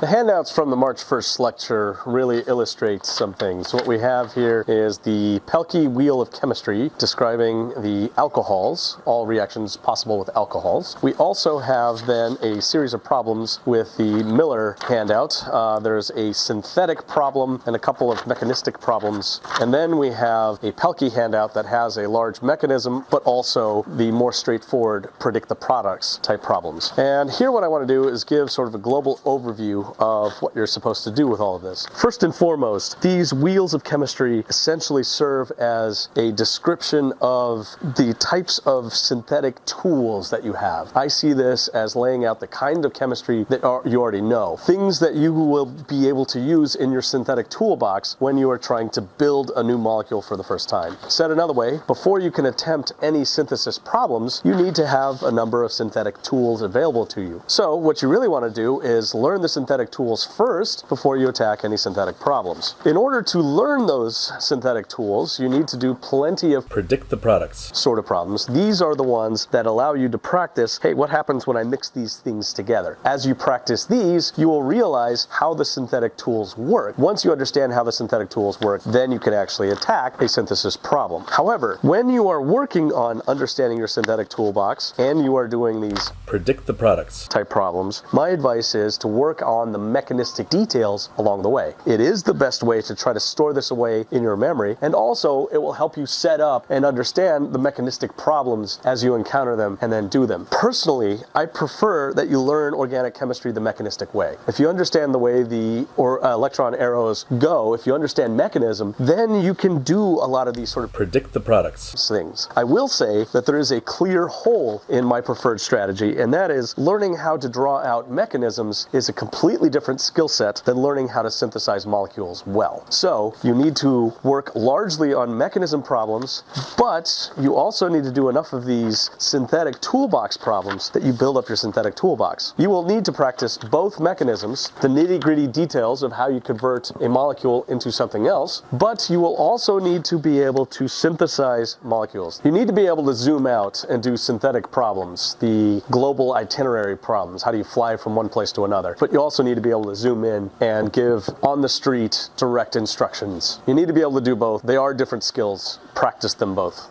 The handouts from the March 1st lecture really illustrate some things. What we have here is the Pelkey wheel of chemistry describing the alcohols, all reactions possible with alcohols. We also have then a series of problems with the Miller handout. There's a synthetic problem and a couple of mechanistic problems. And then we have a Pelkey handout that has a large mechanism, but also the more straightforward predict the products type problems. And here what I want to do is give sort of a global overview of what you're supposed to do with all of this. First and foremost, these wheels of chemistry essentially serve as a description of the types of synthetic tools that you have. I see this as laying out the kind of chemistry that you already know. Things that you will be able to use in your synthetic toolbox when you are trying to build a new molecule for the first time. Said another way, before you can attempt any synthesis problems, you need to have a number of synthetic tools available to you. So what you really want to do is learn the synthetic tools first before you attack any synthetic problems. In order to learn those synthetic tools, you need to do plenty of predict the products sort of problems. These are the ones that allow you to practice, hey, what happens when I mix these things together? As you practice these, you will realize how the synthetic tools work. Once you understand how the synthetic tools work, then you can actually attack a synthesis problem. However, when you are working on understanding your synthetic toolbox and you are doing these predict the products type problems, my advice is to work on the mechanistic details along the way. It is the best way to try to store this away in your memory, and also it will help you set up and understand the mechanistic problems as you encounter them and then do them. Personally, I prefer that you learn organic chemistry the mechanistic way. If you understand the way the electron arrows go, if you understand mechanism, then you can do a lot of these sort of predict the products things. I will say that there is a clear hole in my preferred strategy, and that is learning how to draw out mechanisms is a completely different skill set than learning how to synthesize molecules well. So you need to work largely on mechanism problems, but you also need to do enough of these synthetic toolbox problems that you build up your synthetic toolbox. You will need to practice both mechanisms, the nitty-gritty details of how you convert a molecule into something else, but you will also need to be able to synthesize molecules. You need to be able to zoom out and do synthetic problems, the global itinerary problems. How do you fly from one place to another? But you also need to be able to zoom in and give on-the-street direct instructions. You need to be able to do both. They are different skills. Practice them both.